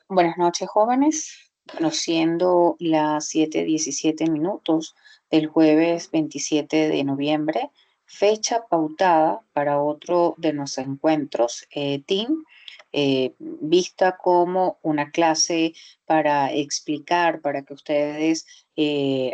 Buenas noches, jóvenes. Bueno, siendo las 7:17 del jueves 27 de noviembre, fecha pautada para otro de nuestros encuentros, TEAM, vista como una clase para explicar, para que ustedes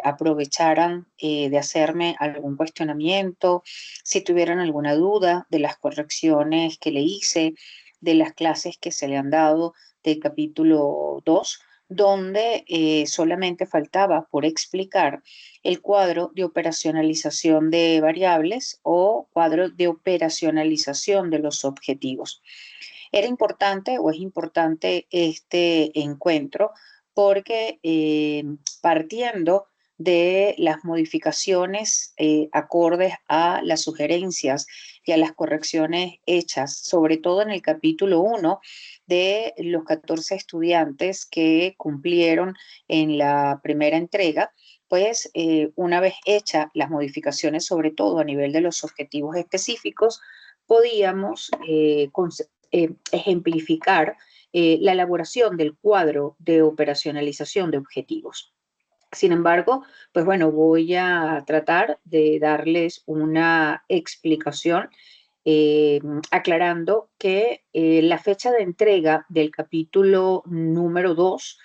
aprovecharan de hacerme algún cuestionamiento, si tuvieran alguna duda de las correcciones que le hice, de las clases que se le han dado del capítulo 2, donde solamente faltaba por explicar el cuadro de operacionalización de variables o cuadro de operacionalización de los objetivos. Era importante o es importante este encuentro porque partiendo de las modificaciones acordes a las sugerencias y a las correcciones hechas, sobre todo en el capítulo 1 de los 14 estudiantes que cumplieron en la primera entrega, pues una vez hechas las modificaciones, sobre todo a nivel de los objetivos específicos, podíamos ejemplificar la elaboración del cuadro de operacionalización de objetivos. Sin embargo, pues bueno, voy a tratar de darles una explicación aclarando que la fecha de entrega del capítulo número 2,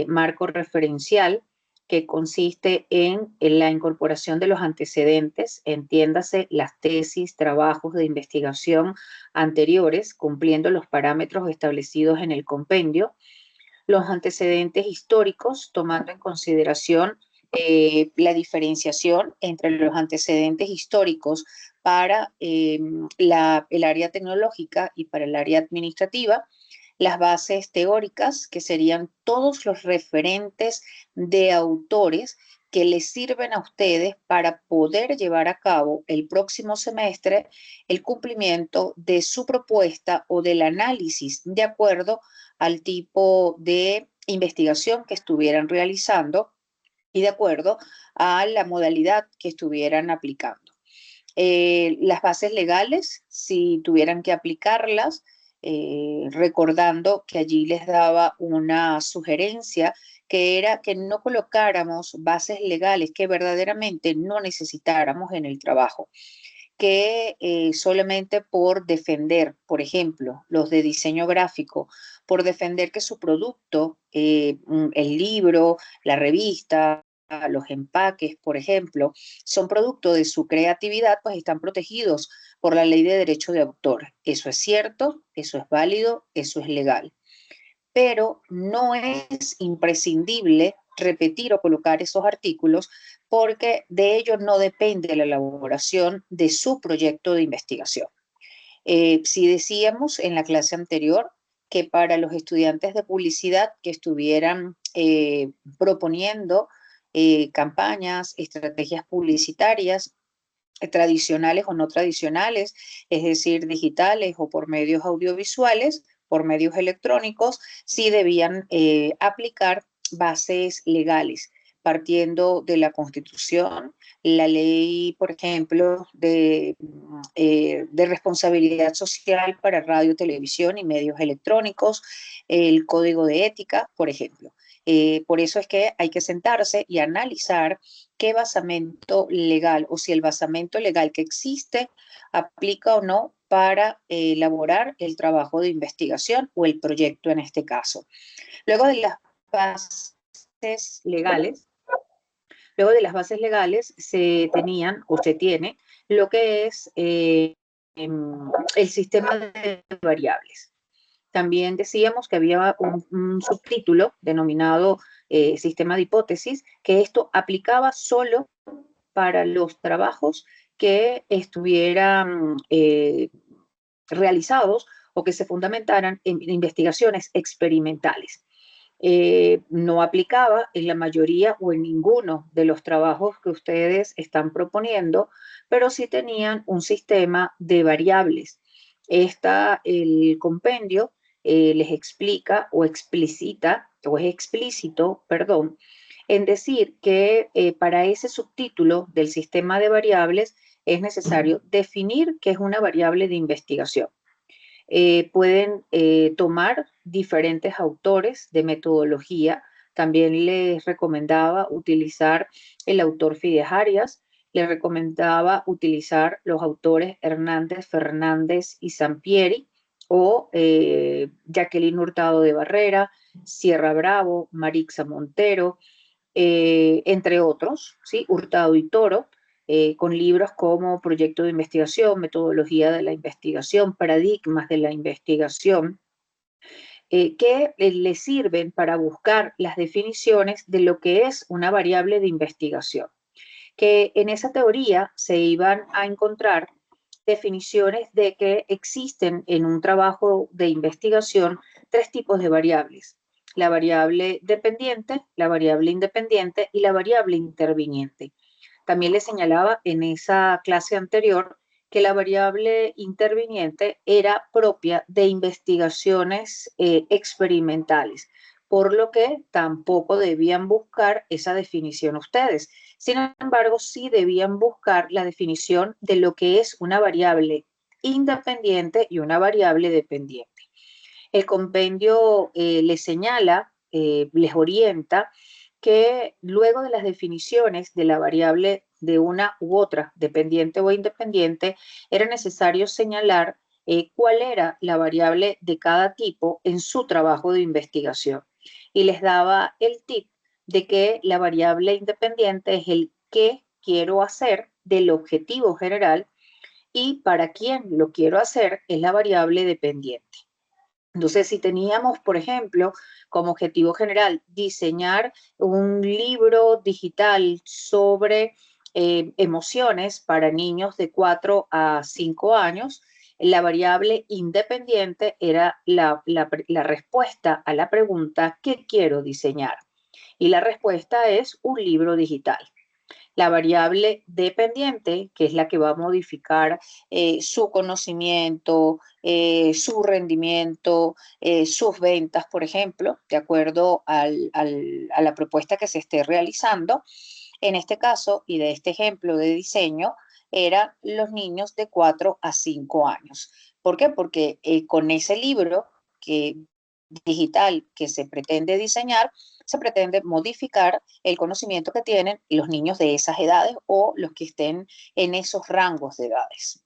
marco referencial, que consiste en la incorporación de los antecedentes, entiéndase las tesis, trabajos de investigación anteriores, cumpliendo los parámetros establecidos en el compendio, los antecedentes históricos, tomando en consideración la diferenciación entre los antecedentes históricos para el área tecnológica y para el área administrativa, las bases teóricas, que serían todos los referentes de autores que les sirven a ustedes para poder llevar a cabo el próximo semestre el cumplimiento de su propuesta o del análisis de acuerdo al tipo de investigación que estuvieran realizando y de acuerdo a la modalidad que estuvieran aplicando. Las bases legales, si tuvieran que aplicarlas, recordando que allí les daba una sugerencia que era que no colocáramos bases legales que verdaderamente no necesitáramos en el trabajo, que solamente por defender, por ejemplo, los de diseño gráfico, por defender que su producto, el libro, la revista, los empaques, por ejemplo, son producto de su creatividad, pues están protegidos por la ley de derecho de autor. Eso es cierto, eso es válido, eso es legal, pero no es imprescindible repetir o colocar esos artículos porque de ello no depende la elaboración de su proyecto de investigación. Si decíamos en la clase anterior que para los estudiantes de publicidad que estuvieran proponiendo campañas, estrategias publicitarias, tradicionales o no tradicionales, es decir, digitales o por medios audiovisuales, por medios electrónicos, sí debían aplicar bases legales, partiendo de la Constitución, la ley, por ejemplo, de responsabilidad social para radio, televisión y medios electrónicos, el código de ética, por ejemplo. Por eso es que hay que sentarse y analizar qué basamento legal o si el basamento legal que existe aplica o no para elaborar el trabajo de investigación o el proyecto en este caso. Luego de las bases legales, luego de las bases legales se tenían o se tiene lo que es el sistema de variables. También decíamos que había un subtítulo denominado sistema de hipótesis, que esto aplicaba solo para los trabajos que estuvieran realizados o que se fundamentaran en investigaciones experimentales. No aplicaba en la mayoría o en ninguno de los trabajos que ustedes están proponiendo, pero sí tenían un sistema de variables. El compendio les explica o explicita, o es explícito, perdón, en decir que para ese subtítulo del sistema de variables es necesario definir qué es una variable de investigación. Pueden tomar diferentes autores de metodología. También les recomendaba utilizar el autor Fides Arias, les recomendaba utilizar los autores Hernández, Fernández y Sampieri, o Jacqueline Hurtado de Barrera, Sierra Bravo, Marixa Montero, entre otros, ¿sí? Hurtado y Toro, con libros como Proyecto de Investigación, Metodología de la Investigación, Paradigmas de la Investigación, que le sirven para buscar las definiciones de lo que es una variable de investigación, que en esa teoría se iban a encontrar definiciones de que existen en un trabajo de investigación tres tipos de variables: la variable dependiente, la variable independiente y la variable interviniente. También le señalaba en esa clase anterior que la variable interviniente era propia de investigaciones experimentales, por lo que tampoco debían buscar esa definición ustedes. Sin embargo, sí debían buscar la definición de lo que es una variable independiente y una variable dependiente. El compendio les señala, les orienta que luego de las definiciones de la variable de una u otra, dependiente o independiente, era necesario señalar cuál era la variable de cada tipo en su trabajo de investigación. Y les daba el tip de que la variable independiente es el qué quiero hacer del objetivo general, y para quién lo quiero hacer es la variable dependiente. Entonces, si teníamos, por ejemplo, como objetivo general diseñar un libro digital sobre emociones para niños de 4 a 5 años, la variable independiente era la respuesta a la pregunta ¿qué quiero diseñar? Y la respuesta es un libro digital. La variable dependiente, que es la que va a modificar su conocimiento, su rendimiento, sus ventas, por ejemplo, de acuerdo a la propuesta que se esté realizando. En este caso, y de este ejemplo de diseño, eran los niños de 4 a 5 años. ¿Por qué? Porque con ese libro que digital que se pretende diseñar, se pretende modificar el conocimiento que tienen los niños de esas edades o los que estén en esos rangos de edades.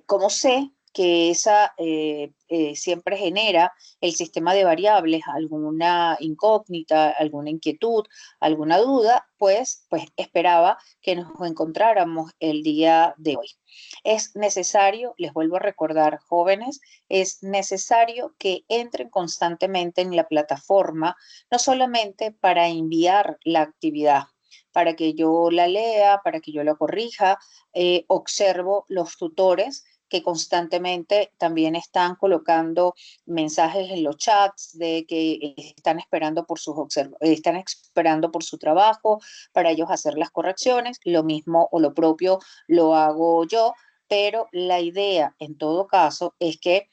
Como sé que esa siempre genera el sistema de variables alguna incógnita, alguna inquietud, alguna duda, pues esperaba que nos encontráramos el día de hoy. Es necesario, les vuelvo a recordar, jóvenes, es necesario que entren constantemente en la plataforma, no solamente para enviar la actividad, para que yo la lea, para que yo la corrija. Observo los tutores que constantemente también están colocando mensajes en los chats de que están esperando por están esperando por su trabajo para ellos hacer las correcciones. Lo mismo o lo propio lo hago yo, pero la idea en todo caso es que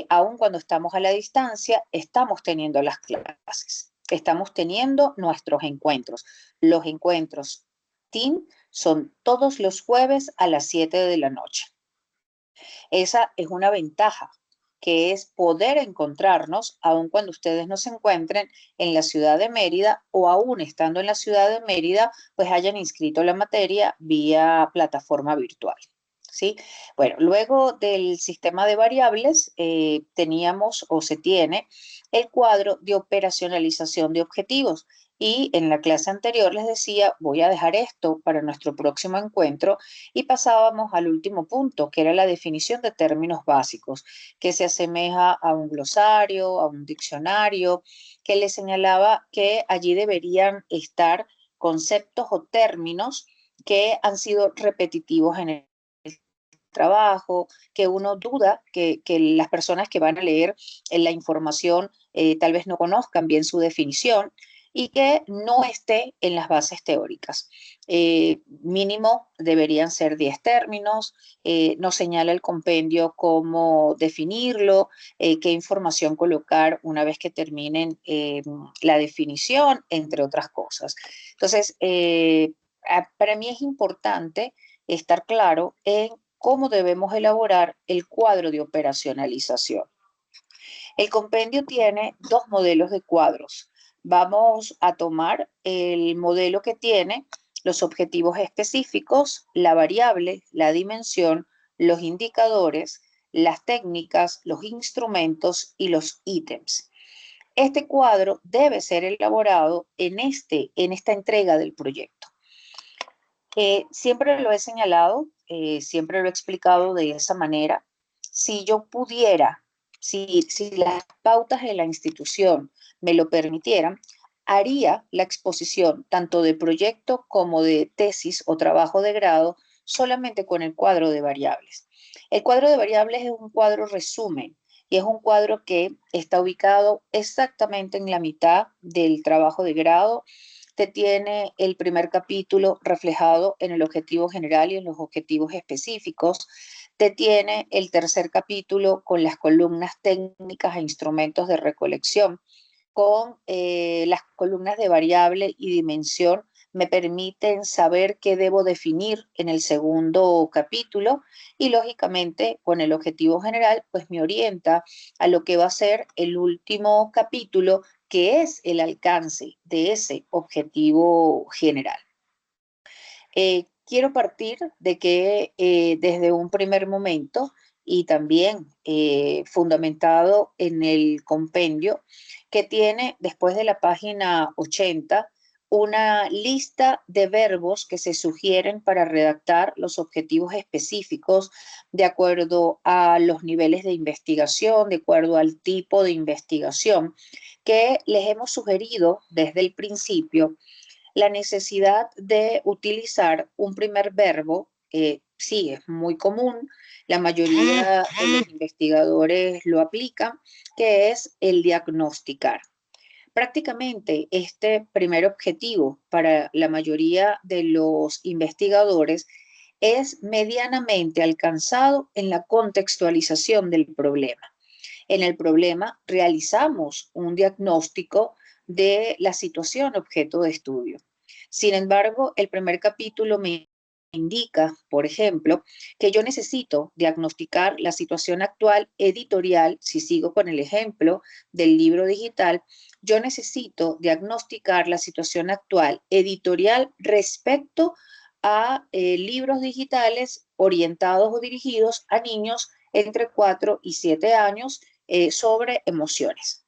aun cuando estamos a la distancia, estamos teniendo las clases, estamos teniendo nuestros encuentros. Los encuentros team son todos los jueves a las 7 de la noche. Esa es una ventaja, que es poder encontrarnos aun cuando ustedes no se encuentren en la ciudad de Mérida, o aún estando en la ciudad de Mérida, pues hayan inscrito la materia vía plataforma virtual. ¿Sí? Bueno, luego del sistema de variables teníamos o se tiene el cuadro de operacionalización de objetivos. Y en la clase anterior les decía, voy a dejar esto para nuestro próximo encuentro, y pasábamos al último punto, que era la definición de términos básicos, que se asemeja a un glosario, a un diccionario, que le señalaba que allí deberían estar conceptos o términos que han sido repetitivos en el trabajo, que uno duda que las personas que van a leer la información tal vez no conozcan bien su definición, y que no esté en las bases teóricas. Mínimo deberían ser 10 términos, nos señala el compendio cómo definirlo, qué información colocar una vez que terminen la definición, entre otras cosas. Entonces, para mí es importante estar claro en cómo debemos elaborar el cuadro de operacionalización. El compendio tiene dos modelos de cuadros. Vamos a tomar el modelo que tiene los objetivos específicos, la variable, la dimensión, los indicadores, las técnicas, los instrumentos y los ítems. Este cuadro debe ser elaborado en esta entrega del proyecto. Siempre lo he señalado, siempre lo he explicado de esa manera. Si yo pudiera, si las pautas de la institución me lo permitieran, haría la exposición tanto de proyecto como de tesis o trabajo de grado solamente con el cuadro de variables. El cuadro de variables es un cuadro resumen y es un cuadro que está ubicado exactamente en la mitad del trabajo de grado. Te tiene el primer capítulo reflejado en el objetivo general y en los objetivos específicos. Te tiene el tercer capítulo con las columnas técnicas e instrumentos de recolección, con las columnas de variable y dimensión me permiten saber qué debo definir en el segundo capítulo y lógicamente con el objetivo general pues me orienta a lo que va a ser el último capítulo, que es el alcance de ese objetivo general. Quiero partir de que desde un primer momento y también fundamentado en el compendio que tiene después de la página 80 una lista de verbos que se sugieren para redactar los objetivos específicos de acuerdo a los niveles de investigación, de acuerdo al tipo de investigación que les hemos sugerido desde el principio la necesidad de utilizar un primer verbo. Sí, es muy común, la mayoría de los investigadores lo aplican, que es el diagnosticar. Prácticamente este primer objetivo para la mayoría de los investigadores es medianamente alcanzado en la contextualización del problema. En el problema realizamos un diagnóstico de la situación objeto de estudio. Sin embargo, el primer capítulo me indica, por ejemplo, que yo necesito diagnosticar la situación actual editorial, si sigo con el ejemplo del libro digital, yo necesito diagnosticar la situación actual editorial respecto a libros digitales orientados o dirigidos a niños entre 4 y 7 años sobre emociones.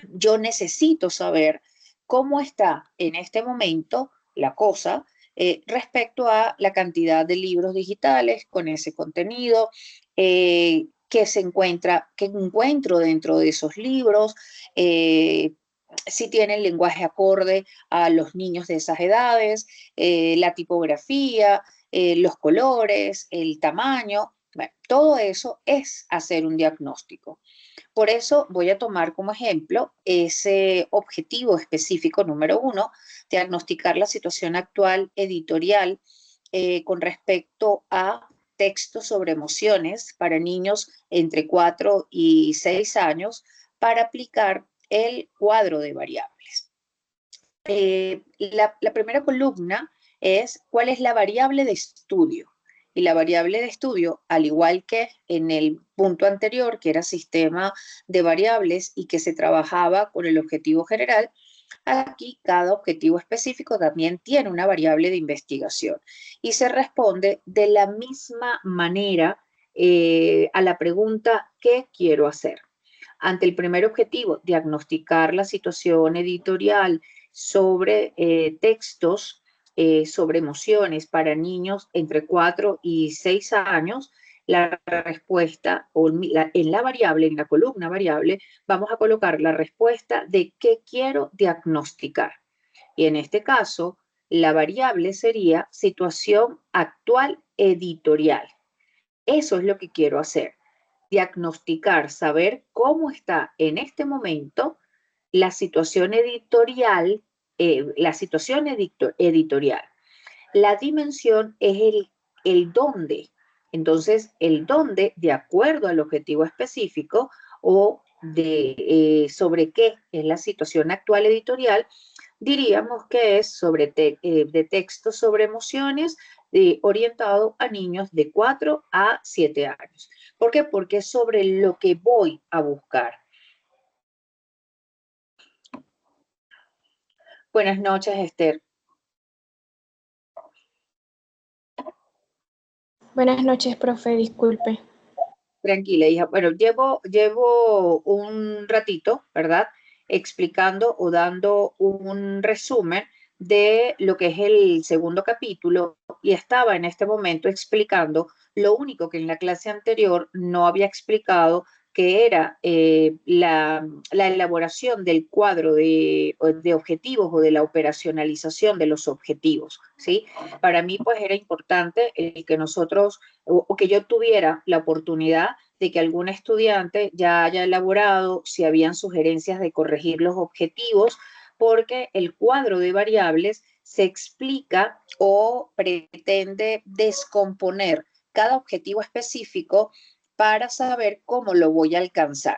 Yo necesito saber cómo está en este momento la cosa respecto a la cantidad de libros digitales con ese contenido, que encuentro dentro de esos libros, si tienen lenguaje acorde a los niños de esas edades, la tipografía, los colores, el tamaño. Bueno, todo eso es hacer un diagnóstico. Por eso voy a tomar como ejemplo ese objetivo específico número 1, diagnosticar la situación actual editorial con respecto a textos sobre emociones para niños entre 4 y 6 años para aplicar el cuadro de variables. La primera columna es cuál es la variable de estudio. Y la variable de estudio, al igual que en el punto anterior, que era sistema de variables y que se trabajaba con el objetivo general, aquí cada objetivo específico también tiene una variable de investigación y se responde de la misma manera a la pregunta ¿qué quiero hacer? Ante el primer objetivo, diagnosticar la situación editorial sobre textos, sobre emociones para niños entre 4 y 6 años, la respuesta en la variable, en la columna variable, vamos a colocar la respuesta de qué quiero diagnosticar. Y en este caso, la variable sería situación actual editorial. Eso es lo que quiero hacer, diagnosticar, saber cómo está en este momento la situación editorial, editorial. La dimensión es el dónde. Entonces, el dónde, de acuerdo al objetivo específico o sobre qué es la situación actual editorial, diríamos que es de textos sobre emociones orientado a niños de 4 a 7 años. ¿Por qué? Porque es sobre lo que voy a buscar. Buenas noches, Esther. Buenas noches, profe, disculpe. Tranquila, hija. Bueno, llevo un ratito, ¿verdad? Explicando o dando un resumen de lo que es el segundo capítulo y estaba en este momento explicando lo único que en la clase anterior no había explicado, que era la elaboración del cuadro de objetivos o de la operacionalización de los objetivos, ¿sí? Para mí, pues, era importante el que nosotros o que yo tuviera la oportunidad de que algún estudiante ya haya elaborado, si habían sugerencias de corregir los objetivos, porque el cuadro de variables se explica o pretende descomponer cada objetivo específico para saber cómo lo voy a alcanzar.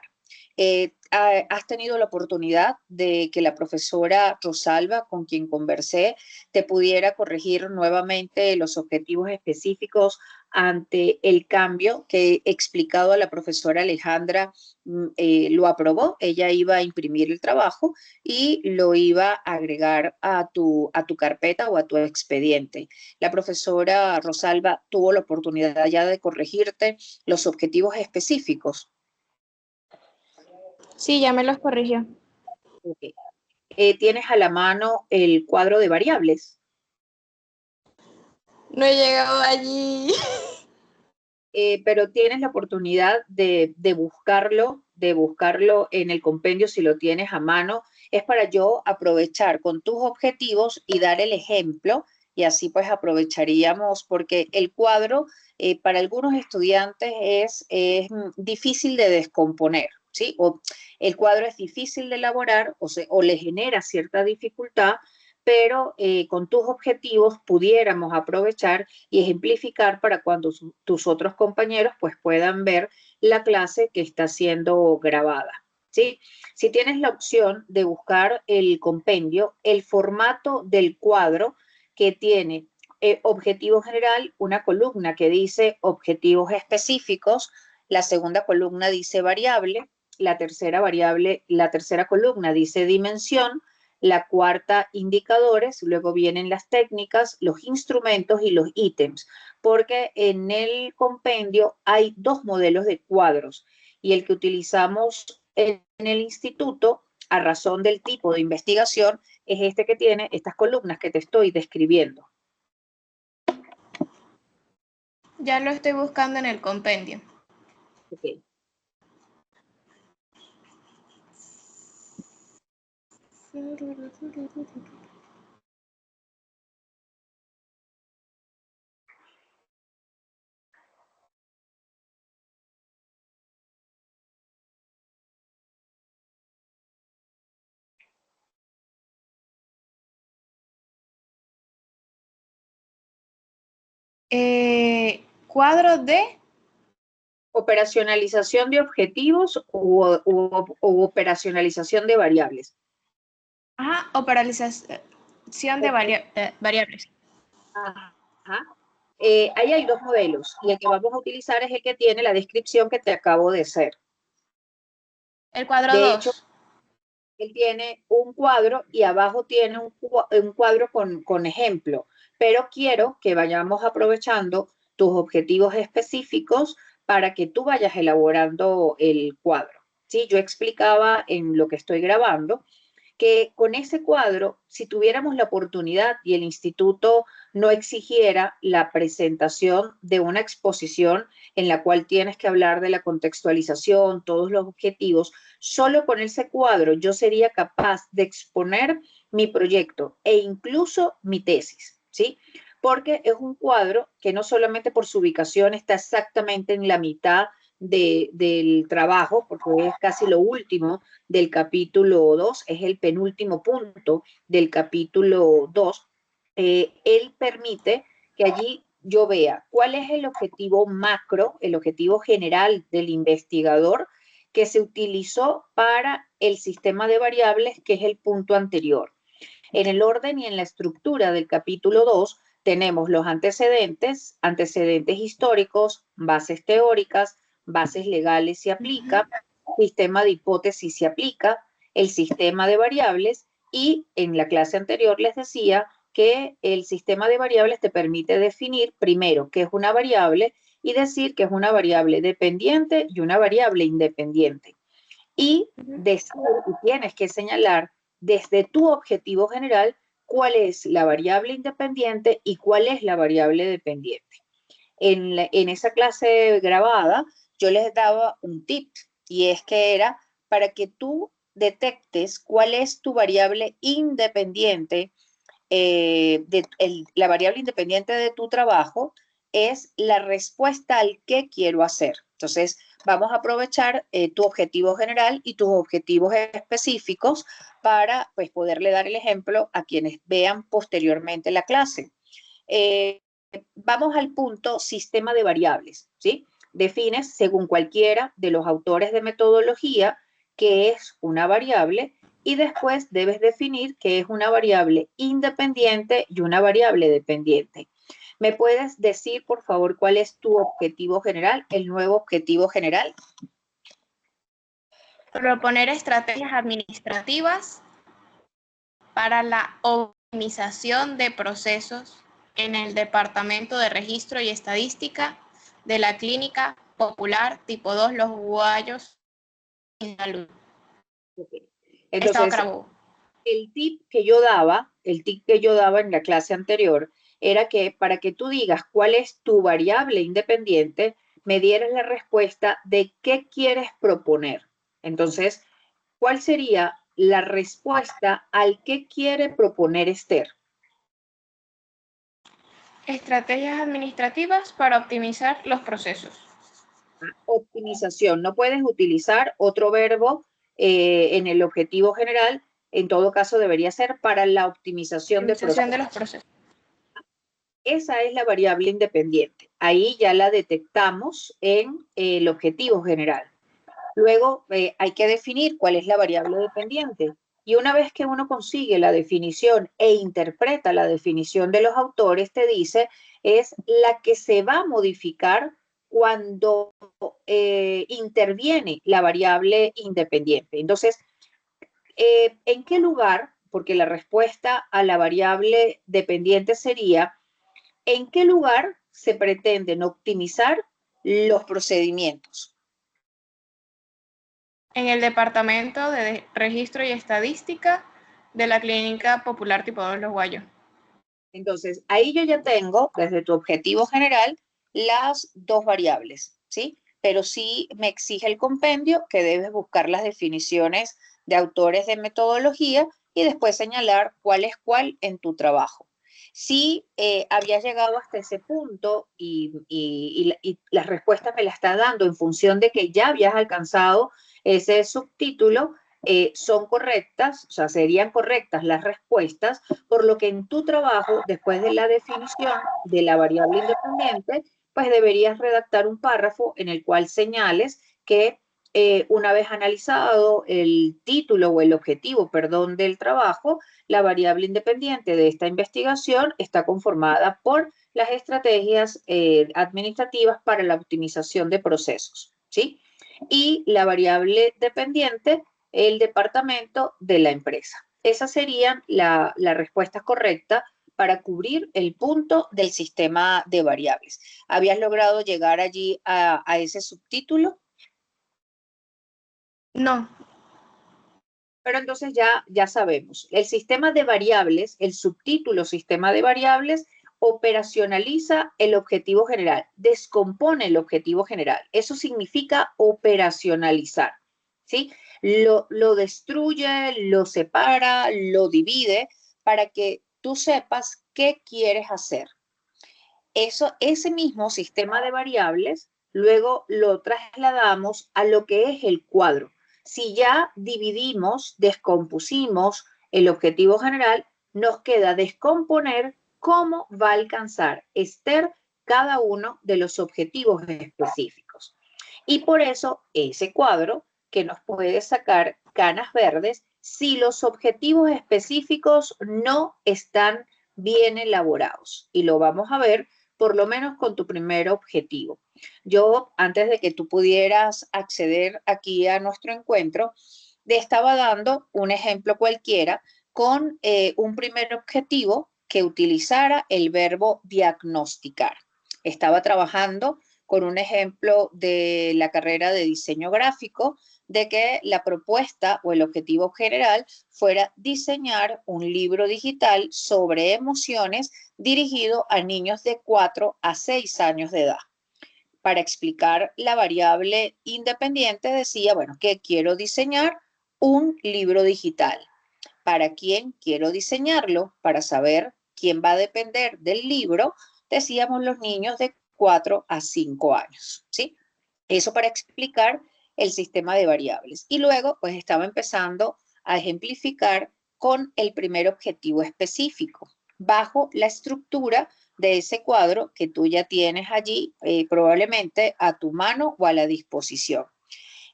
¿Has tenido la oportunidad de que la profesora Rosalba, con quien conversé, te pudiera corregir nuevamente los objetivos específicos ante el cambio que explicado a la profesora Alejandra? Lo aprobó? Ella iba a imprimir el trabajo y lo iba a agregar a tu carpeta o a tu expediente. La profesora Rosalba tuvo la oportunidad ya de corregirte los objetivos específicos. Sí, ya me los corrigió. Okay. ¿Tienes a la mano el cuadro de variables? No he llegado allí. Pero tienes la oportunidad de buscarlo en el compendio si lo tienes a mano. Es para yo aprovechar con tus objetivos y dar el ejemplo, y así pues aprovecharíamos, porque el cuadro para algunos estudiantes es difícil de descomponer, ¿sí? O el cuadro es difícil de elaborar o le genera cierta dificultad, pero con tus objetivos pudiéramos aprovechar y ejemplificar para cuando tus otros compañeros pues puedan ver la clase que está siendo grabada, ¿sí? Si tienes la opción de buscar el compendio, el formato del cuadro que tiene objetivo general, una columna que dice objetivos específicos, la segunda columna dice variable, la tercera columna dice dimensión, la cuarta indicadores, luego vienen las técnicas, los instrumentos y los ítems, porque en el compendio hay dos modelos de cuadros y el que utilizamos en el instituto a razón del tipo de investigación es este que tiene estas columnas que te estoy describiendo. Ya lo estoy buscando en el compendio. Okay. Cuadro de... Operacionalización de objetivos u operacionalización de variables. Ajá, operación de variables. Ajá. Ahí hay dos modelos y el que vamos a utilizar es el que tiene la descripción que te acabo de hacer. El cuadro De hecho, 2. él tiene un cuadro y abajo tiene un cuadro con ejemplo, pero quiero que vayamos aprovechando tus objetivos específicos para que tú vayas elaborando el cuadro. ¿Sí? Yo explicaba en lo que estoy grabando que con ese cuadro, si tuviéramos la oportunidad y el instituto no exigiera la presentación de una exposición en la cual tienes que hablar de la contextualización, todos los objetivos, solo con ese cuadro yo sería capaz de exponer mi proyecto e incluso mi tesis, ¿sí? Porque es un cuadro que no solamente por su ubicación está exactamente en la mitad del trabajo, porque es casi lo último del capítulo 2, es el penúltimo punto del capítulo 2, él permite que allí yo vea cuál es el objetivo macro, el objetivo general del investigador que se utilizó para el sistema de variables, que es el punto anterior. En el orden y en la estructura del capítulo 2, tenemos los antecedentes, antecedentes históricos, bases teóricas, bases legales si aplica, sistema de hipótesis si aplica, el sistema de variables, y en la clase anterior les decía que el sistema de variables te permite definir primero qué es una variable y decir que es una variable dependiente y una variable independiente. Y decir, y tienes que señalar desde tu objetivo general cuál es la variable independiente y cuál es la variable dependiente. En esa clase grabada yo les daba un tip, y es que era para que tú detectes cuál es tu variable independiente, la variable independiente de tu trabajo es la respuesta al qué quiero hacer. Entonces, vamos a aprovechar tu objetivo general y tus objetivos específicos para pues, poderle dar el ejemplo a quienes vean posteriormente la clase. Vamos al punto sistema de variables, ¿sí? Defines, según cualquiera de los autores de metodología, qué es una variable y después debes definir qué es una variable independiente y una variable dependiente. ¿Me puedes decir, por favor, cuál es tu objetivo general, el nuevo objetivo general? Proponer estrategias administrativas para la optimización de procesos en el Departamento de Registro y Estadística de la Clínica Popular Tipo 2 Los Guayos y Salud. Okay. Estado Entonces, Carabobo. el tip que yo daba en la clase anterior era que para que tú digas cuál es tu variable independiente, me dieras la respuesta de qué quieres proponer. Entonces, ¿cuál sería la respuesta al qué quiere proponer Esther? Estrategias administrativas para optimizar los procesos. Optimización. No puedes utilizar otro verbo en el objetivo general. En todo caso, debería ser para la optimización de procesos. Optimización de los procesos. Esa es la variable independiente. Ahí ya la detectamos en el objetivo general. Luego hay que definir cuál es la variable dependiente. Y una vez que uno consigue la definición e interpreta la definición de los autores, te dice, es la que se va a modificar cuando interviene la variable independiente. Entonces, ¿en qué lugar? Porque la respuesta a la variable dependiente sería, ¿en qué lugar se pretenden optimizar los procedimientos? En el Departamento de Registro y Estadística de la Clínica Popular Tipo 2 Los Guayos. Entonces, ahí yo ya tengo, desde tu objetivo general, las dos variables, ¿sí? Pero sí me exige el compendio que debes buscar las definiciones de autores de metodología y después señalar cuál es cuál en tu trabajo. Si habías llegado hasta ese punto y las respuestas me las está dando en función de que ya habías alcanzado ese subtítulo, son correctas, o sea, serían correctas las respuestas, por lo que en tu trabajo, después de la definición de la variable independiente, pues deberías redactar un párrafo en el cual señales que una vez analizado el título o el objetivo, perdón, del trabajo, la variable independiente de esta investigación está conformada por las estrategias administrativas para la optimización de procesos, ¿sí? Y la variable dependiente, el departamento de la empresa. Esa sería la respuesta correcta para cubrir el punto del sistema de variables. ¿Habías logrado llegar allí a ese subtítulo? No. Pero entonces ya sabemos, el sistema de variables, el subtítulo sistema de variables, operacionaliza el objetivo general, descompone el objetivo general. Eso significa operacionalizar, ¿sí? Lo destruye, lo separa, lo divide para que tú sepas qué quieres hacer. Ese mismo sistema de variables, luego lo trasladamos a lo que es el cuadro. Si ya dividimos, descompusimos el objetivo general, nos queda descomponer cómo va a alcanzar Esther cada uno de los objetivos específicos. Y por eso ese cuadro que nos puede sacar canas verdes si los objetivos específicos no están bien elaborados. Y lo vamos a ver por lo menos con tu primer objetivo. Yo, antes de que tú pudieras acceder aquí a nuestro encuentro, te estaba dando un ejemplo cualquiera con un primer objetivo que utilizara el verbo diagnosticar. Estaba trabajando con un ejemplo de la carrera de diseño gráfico, de que la propuesta o el objetivo general fuera diseñar un libro digital sobre emociones dirigido a niños de 4 a 6 años de edad. Para explicar la variable independiente decía, bueno, que quiero diseñar un libro digital. ¿Para quién quiero diseñarlo? Para saber quién va a depender del libro, decíamos los niños de 4 a 5 años, ¿sí? Eso para explicar el sistema de variables. Y luego, pues estaba empezando a ejemplificar con el primer objetivo específico, bajo la estructura de ese cuadro que tú ya tienes allí, probablemente a tu mano o a la disposición.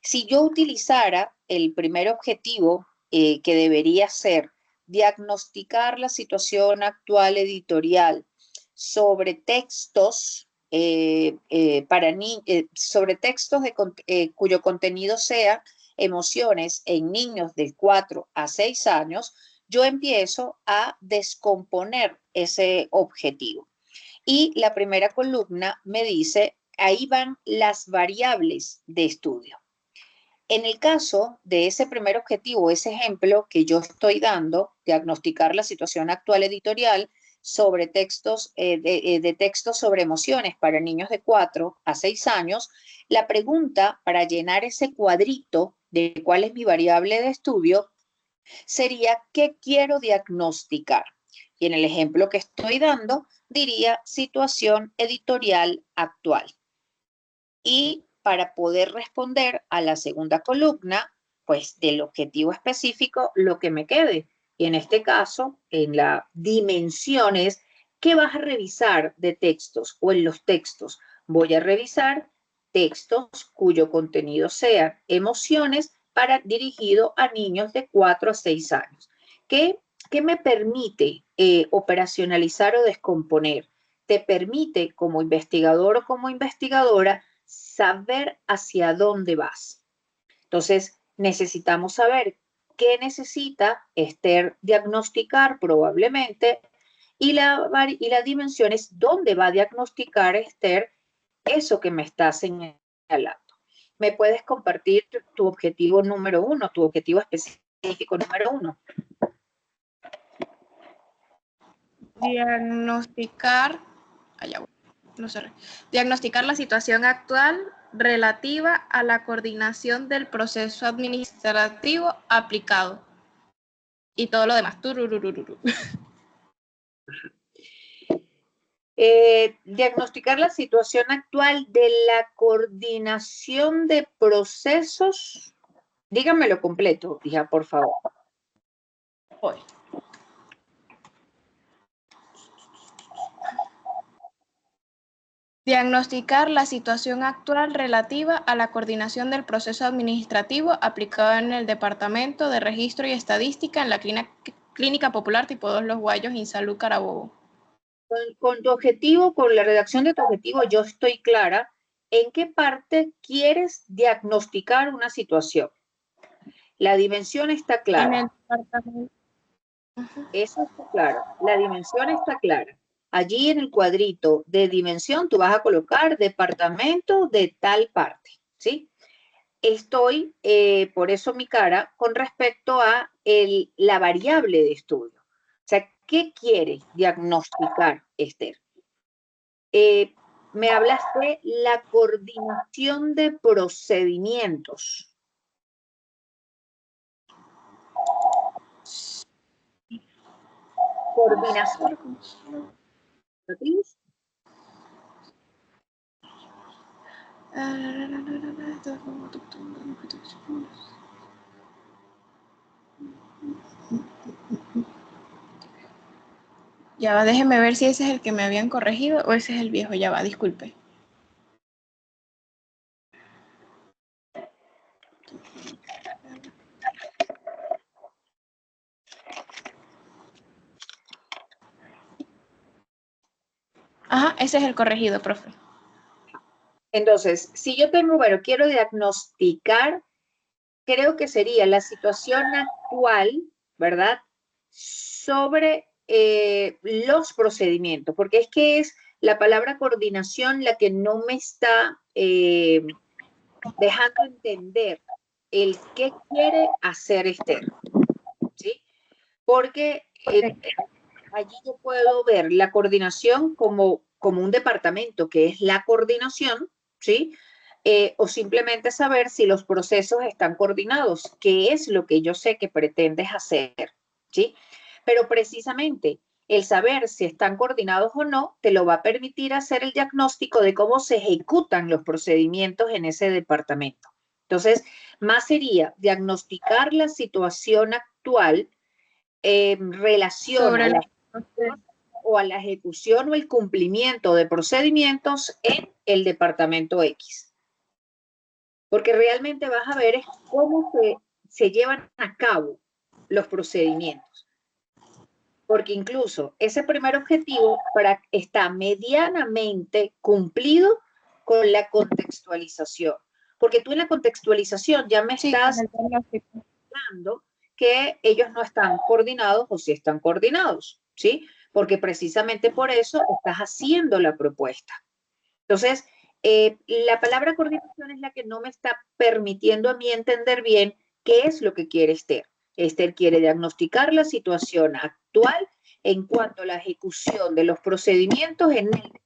Si yo utilizara el primer objetivo, que debería ser diagnosticar la situación actual editorial sobre textos sobre textos cuyo contenido sea emociones en niños de 4 a 6 años, yo empiezo a descomponer ese objetivo. Y la primera columna me dice, ahí van las variables de estudio. En el caso de ese primer objetivo, ese ejemplo que yo estoy dando, diagnosticar la situación actual editorial sobre textos, de textos sobre emociones para niños de 4 a 6 años, la pregunta para llenar ese cuadrito de cuál es mi variable de estudio sería ¿qué quiero diagnosticar? Y en el ejemplo que estoy dando, diría situación editorial actual. Y para poder responder a la segunda columna, pues del objetivo específico, lo que me quede. Y en este caso, en las dimensiones, ¿qué vas a revisar de textos o en los textos? Voy a revisar textos cuyo contenido sea emociones dirigido a niños de 4 a 6 años. ¿Qué me permite operacionalizar o descomponer? Te permite como investigador o como investigadora saber hacia dónde vas. Entonces, necesitamos saber qué necesita Esther diagnosticar probablemente y la dimensión es dónde va a diagnosticar Esther eso que me está señalando. ¿Me puedes compartir tu objetivo número 1, tu objetivo específico número 1? Diagnosticar, no sé, diagnosticar la situación actual relativa a la coordinación del proceso administrativo aplicado y todo lo demás. Diagnosticar la situación actual de la coordinación de procesos. Díganmelo completo, hija, por favor. Hoy. Diagnosticar la situación actual relativa a la coordinación del proceso administrativo aplicado en el Departamento de Registro y Estadística en la Clínica Popular tipo 2 Los Guayos, Insalud, Carabobo. Con tu objetivo, con la redacción de tu objetivo, yo estoy clara en qué parte quieres diagnosticar una situación. La dimensión está clara. En el departamento. Eso está claro. La dimensión está clara. Allí en el cuadrito de dimensión tú vas a colocar departamento de tal parte, ¿sí? Estoy, por eso mi cara, con respecto a la variable de estudio. O sea, ¿qué quiere diagnosticar, Esther? Me hablas de la coordinación de procedimientos. Coordinación. Ya va, déjeme ver si ese es el que me habían corregido o ese es el viejo. Ya va, disculpe. Ajá, ese es el corregido, profe. Entonces, si yo tengo, bueno, quiero diagnosticar, creo que sería la situación actual, ¿verdad? Sobre los procedimientos, porque es que es la palabra coordinación la que no me está dejando entender el qué quiere hacer Esther, ¿sí? Porque allí yo puedo ver la coordinación como un departamento, que es la coordinación, ¿sí? O simplemente saber si los procesos están coordinados, que es lo que yo sé que pretendes hacer, ¿sí? Pero precisamente el saber si están coordinados o no te lo va a permitir hacer el diagnóstico de cómo se ejecutan los procedimientos en ese departamento. Entonces, más sería diagnosticar la situación actual en relación Sobre a la los ejecución o a la ejecución o el cumplimiento de procedimientos en el departamento X. Porque realmente vas a ver es cómo se llevan a cabo los procedimientos. Porque incluso ese primer objetivo está medianamente cumplido con la contextualización. Porque tú en la contextualización ya me sí, con estás el diagnóstico. dando que ellos no están coordinados o si están coordinados, ¿sí? Porque precisamente por eso estás haciendo la propuesta. Entonces, la palabra coordinación es la que no me está permitiendo a mí entender bien qué es lo que quiere Esther. Esther quiere diagnosticar la situación actual en cuanto a la ejecución de los procedimientos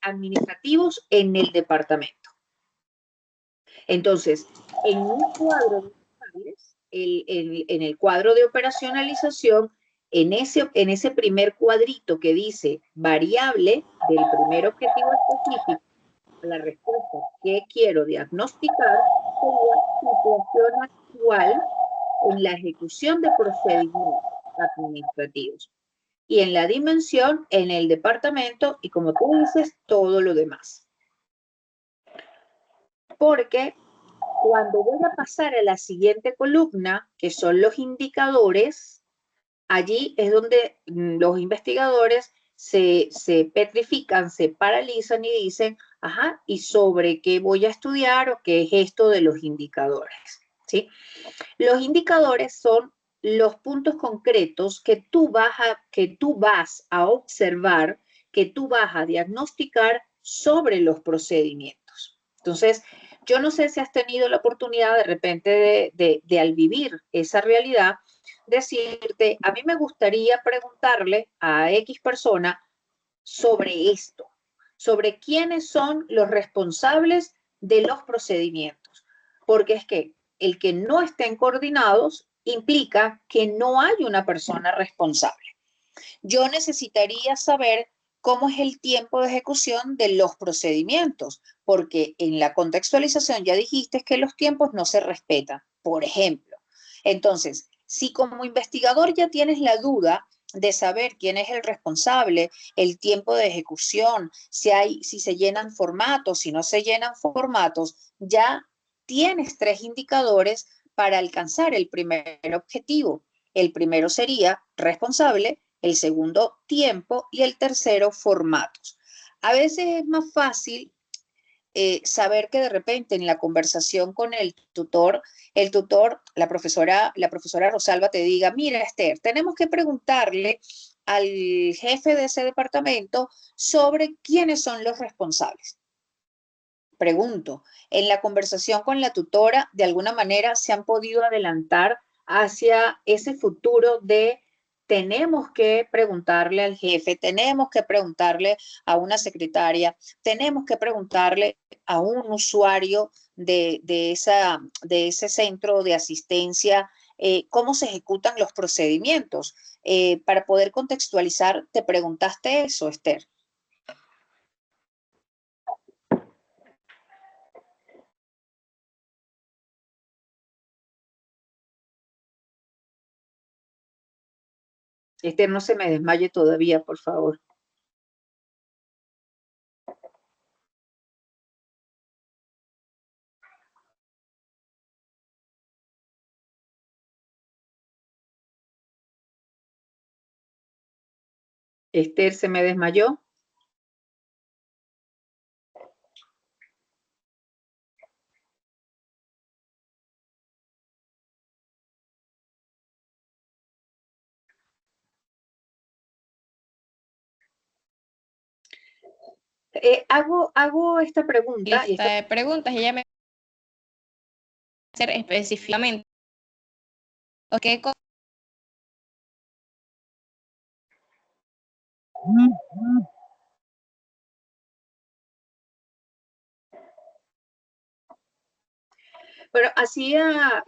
administrativos en el departamento. Entonces, en un cuadro de variables, en el cuadro de operacionalización, en ese primer cuadrito que dice variable del primer objetivo específico, la respuesta que quiero diagnosticar sería situación actual en la ejecución de procedimientos administrativos. Y en la dimensión, en el departamento, y como tú dices, todo lo demás. Porque cuando voy a pasar a la siguiente columna, que son los indicadores, allí es donde los investigadores se petrifican, se paralizan y dicen, ajá, ¿y sobre qué voy a estudiar o qué es esto de los indicadores? ¿Sí? Los indicadores son los puntos concretos que tú vas a observar, que tú vas a diagnosticar sobre los procedimientos. Entonces, yo no sé si has tenido la oportunidad de repente de al vivir esa realidad, decirte, a mí me gustaría preguntarle a X persona sobre esto, sobre quiénes son los responsables de los procedimientos. Porque es que el que no estén coordinados implica que no hay una persona responsable. Yo necesitaría saber cómo es el tiempo de ejecución de los procedimientos, porque en la contextualización ya dijiste que los tiempos no se respetan, por ejemplo. Entonces, si como investigador ya tienes la duda de saber quién es el responsable, el tiempo de ejecución, si se llenan formatos, si no se llenan formatos, ya tienes 3 indicadores para alcanzar el primer objetivo. El primero sería responsable, el segundo tiempo y el tercero formatos. A veces es más fácil saber que de repente en la conversación con el tutor, la profesora Rosalba te diga, mira Esther, tenemos que preguntarle al jefe de ese departamento sobre quiénes son los responsables. Pregunto, en la conversación con la tutora, de alguna manera se han podido adelantar hacia ese futuro de tenemos que preguntarle al jefe, tenemos que preguntarle a una secretaria, tenemos que preguntarle a un usuario de ese centro de asistencia cómo se ejecutan los procedimientos. Para poder contextualizar, ¿te preguntaste eso, Esther? Esther, no se me desmaye todavía, por favor. Esther se me desmayó. Hago esta pregunta y Lista de preguntas y ella me va a hacer específicamente. ¿Ok? pero hacía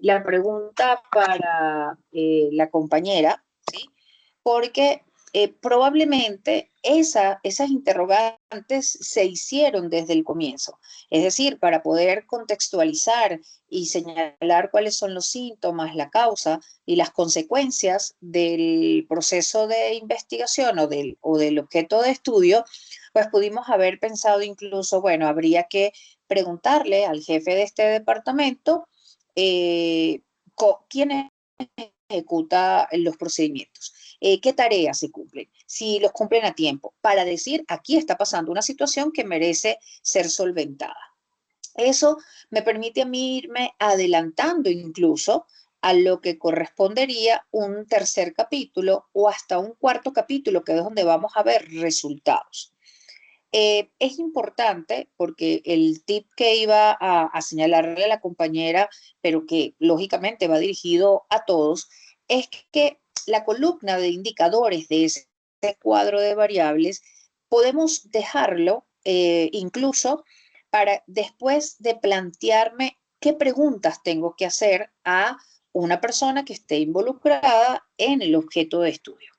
la pregunta para la compañera, ¿sí? Porque probablemente esas interrogantes se hicieron desde el comienzo. Es decir, para poder contextualizar y señalar cuáles son los síntomas, la causa y las consecuencias del proceso de investigación o del objeto de estudio, pues pudimos haber pensado incluso, bueno, habría que preguntarle al jefe de este departamento eh, quién ejecuta los procedimientos, qué tareas se cumplen, si los cumplen a tiempo, para decir, aquí está pasando una situación que merece ser solventada. Eso me permite a mí irme adelantando incluso a lo que correspondería un tercer capítulo o hasta un cuarto capítulo, que es donde vamos a ver resultados. Es importante porque el tip que iba a señalarle a la compañera, pero que lógicamente va dirigido a todos, es que la columna de indicadores de ese cuadro de variables podemos dejarlo incluso para después de plantearme qué preguntas tengo que hacer a una persona que esté involucrada en el objeto de estudio.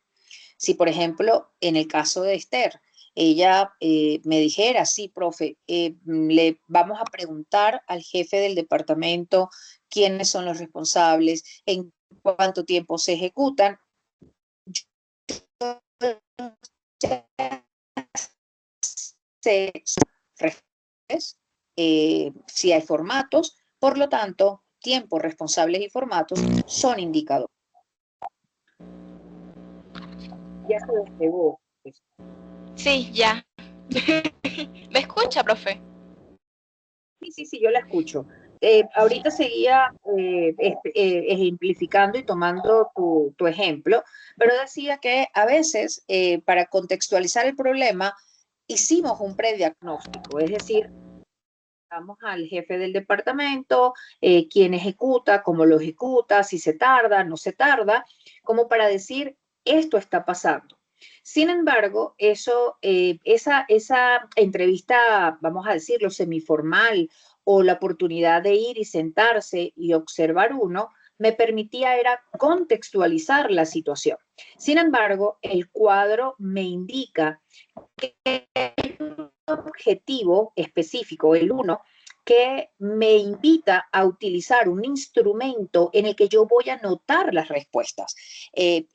Si, por ejemplo, en el caso de Esther, ella me dijera, sí, profe, le vamos a preguntar al jefe del departamento quiénes son los responsables, en cuánto tiempo se ejecutan. Si hay formatos, por lo tanto, tiempos, responsables y formatos son indicadores. Ya se despegó. Sí, ya. ¿Me escucha, profe? Sí, yo la escucho. Ahorita seguía ejemplificando y tomando tu ejemplo, pero decía que a veces para contextualizar el problema hicimos un prediagnóstico, es decir, vamos al jefe del departamento, quién ejecuta, cómo lo ejecuta, si se tarda, no se tarda, como para decir, esto está pasando. Sin embargo, esa entrevista, vamos a decirlo, semiformal o la oportunidad de ir y sentarse y observar uno, me permitía era contextualizar la situación. Sin embargo, el cuadro me indica que objetivo específico, el uno, que me invita a utilizar un instrumento en el que yo voy a anotar las respuestas,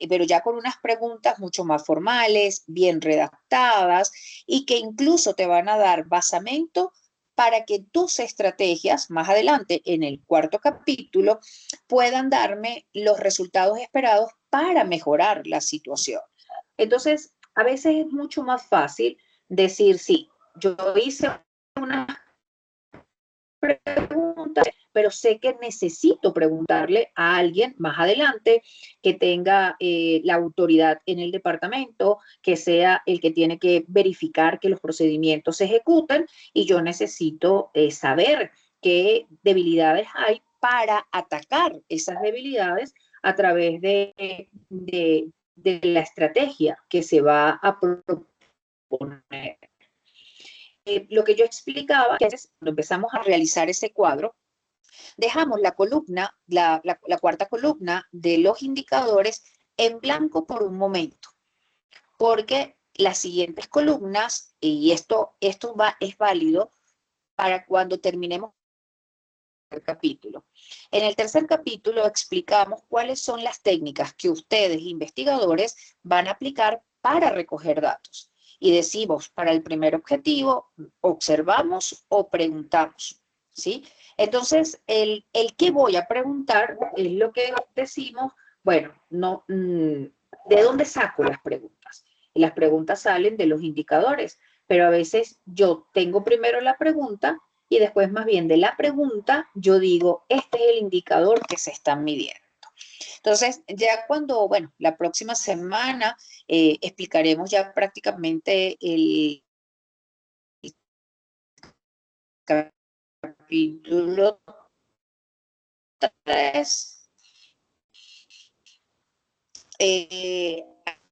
pero ya con unas preguntas mucho más formales, bien redactadas y que incluso te van a dar basamento para que tus estrategias más adelante en el cuarto capítulo puedan darme los resultados esperados para mejorar la situación. Entonces, a veces es mucho más fácil decir, sí, yo hice una pregunta, pero sé que necesito preguntarle a alguien más adelante que tenga la autoridad en el departamento, que sea el que tiene que verificar que los procedimientos se ejecutan y yo necesito saber qué debilidades hay para atacar esas debilidades a través de la estrategia que se va a proponer. Lo que yo explicaba es cuando empezamos a realizar ese cuadro, dejamos la columna, la cuarta columna de los indicadores en blanco por un momento, porque las siguientes columnas, y es válido para cuando terminemos el capítulo. En el tercer capítulo explicamos cuáles son las técnicas que ustedes, investigadores, van a aplicar para recoger datos. Y decimos, para el primer objetivo, observamos o preguntamos, ¿sí? Entonces, el que voy a preguntar es lo que decimos, bueno, no, ¿de dónde saco las preguntas? Y las preguntas salen de los indicadores, pero a veces yo tengo primero la pregunta y después más bien de la pregunta yo digo, este es el indicador que se está midiendo. Entonces, ya cuando, bueno, la próxima semana explicaremos ya prácticamente capítulo 3,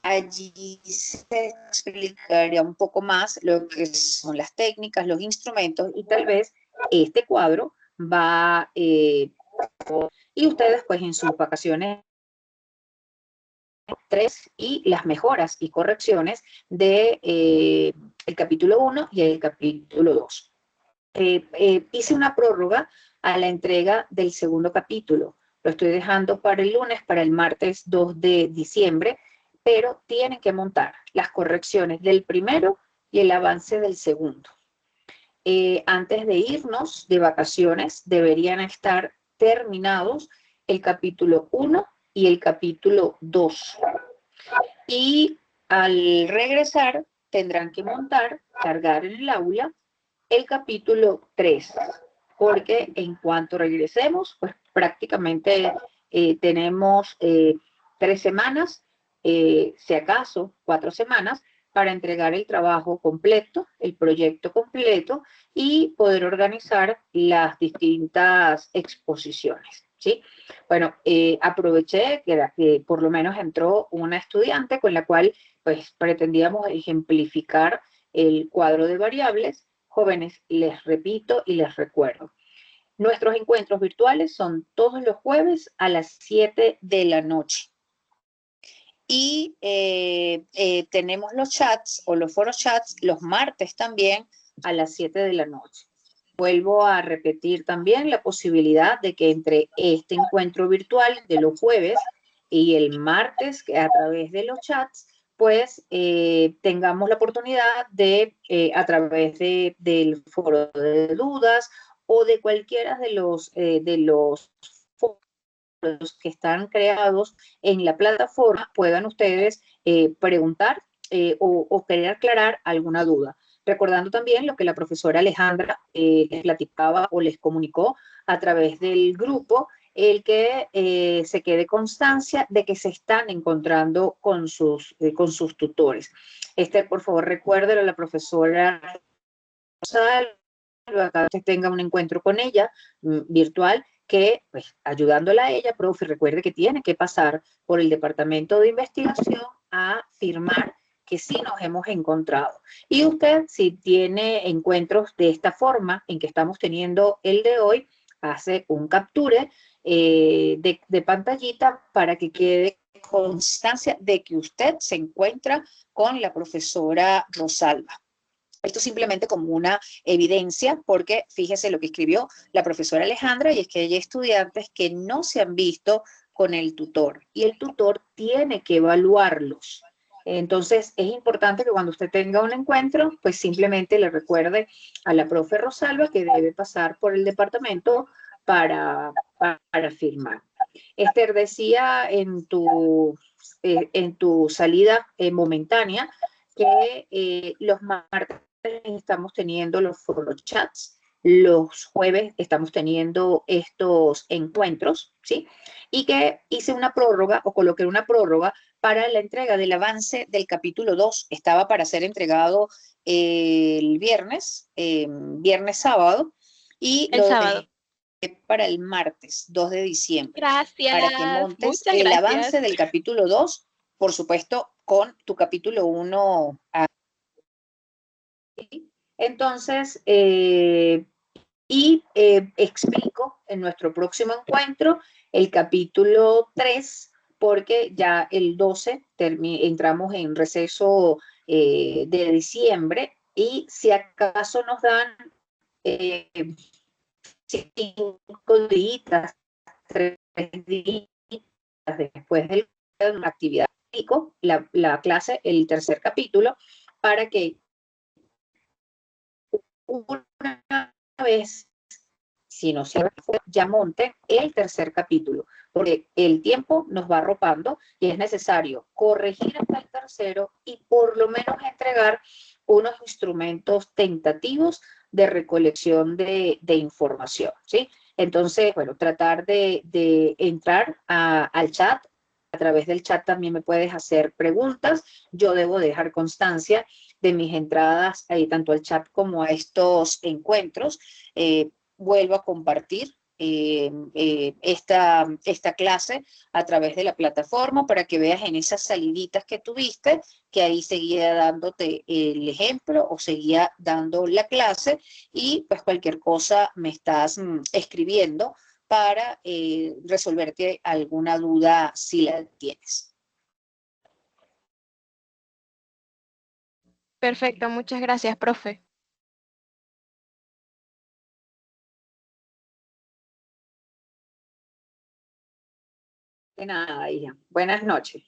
allí se explicaría un poco más lo que son las técnicas, los instrumentos, y tal vez este cuadro va, y ustedes pues en sus vacaciones 3 y las mejoras y correcciones de el capítulo 1 y el capítulo 2. Hice una prórroga a la entrega del segundo capítulo. Lo estoy dejando para el lunes, para el martes 2 de diciembre, pero tienen que montar las correcciones del primero y el avance del segundo. Antes de irnos de vacaciones, deberían estar terminados el capítulo 1 y el capítulo 2. Y al regresar, tendrán que montar, cargar en el aula, el capítulo 3, porque en cuanto regresemos, pues prácticamente tenemos 3 semanas, si acaso 4 semanas, para entregar el trabajo completo, el proyecto completo y poder organizar las distintas exposiciones, ¿sí? Bueno, aproveché que por lo menos entró una estudiante con la cual pues pretendíamos ejemplificar el cuadro de variables. Jóvenes, les repito y les recuerdo, nuestros encuentros virtuales son todos los jueves a las 7 de la noche. Y tenemos los chats o los foros chats los martes también a las 7 de la noche. Vuelvo a repetir también la posibilidad de que entre este encuentro virtual de los jueves y el martes, que a través de los chats, pues tengamos la oportunidad de, a través del foro de dudas o de cualquiera de los foros que están creados en la plataforma, puedan ustedes preguntar o querer aclarar alguna duda. Recordando también lo que la profesora Alejandra les platicaba o les comunicó a través del grupo, el que se quede constancia de que se están encontrando con sus tutores. Por favor, recuérdelo a la profesora Rosalba, que tenga un encuentro con ella virtual, que pues ayudándola a ella, profe, recuerde que tiene que pasar por el departamento de investigación a firmar que sí nos hemos encontrado. Y usted, si tiene encuentros de esta forma en que estamos teniendo el de hoy, hace un capture de pantallita para que quede constancia de que usted se encuentra con la profesora Rosalba. Esto simplemente como una evidencia, porque fíjese lo que escribió la profesora Alejandra, y es que hay estudiantes que no se han visto con el tutor, y el tutor tiene que evaluarlos. Entonces, es importante que cuando usted tenga un encuentro, pues simplemente le recuerde a la profe Rosalba que debe pasar por el departamento para firmar. Esther, decía en tu salida momentánea que los martes estamos teniendo los foro chats, los jueves estamos teniendo estos encuentros, ¿sí? Y que hice una prórroga o coloqué una prórroga para la entrega del avance del capítulo 2. Estaba para ser entregado el viernes, sábado, y El lo sábado. dejé para el martes 2 de diciembre. Gracias. Para que montes Muchas el gracias. avance del capítulo 2, por supuesto, con tu capítulo 1. Entonces, explico en nuestro próximo encuentro el capítulo 3, porque ya el 12 entramos en receso de diciembre, y si acaso nos dan 5 días, 3 días después de la actividad, la clase, el tercer capítulo, para que una vez, si no se ya monte el tercer capítulo, porque el tiempo nos va arropando y es necesario corregir hasta el tercero y por lo menos entregar unos instrumentos tentativos de recolección de información, ¿sí? Entonces, bueno, tratar de entrar al chat. A través del chat también me puedes hacer preguntas. Yo debo dejar constancia de mis entradas, tanto al chat como a estos encuentros. Vuelvo a compartir esta clase a través de la plataforma para que veas en esas saliditas que tuviste, que ahí seguía dándote el ejemplo o seguía dando la clase, y pues cualquier cosa me estás escribiendo para resolverte alguna duda si la tienes. Perfecto, muchas gracias, profe. De nada, hija. Buenas noches.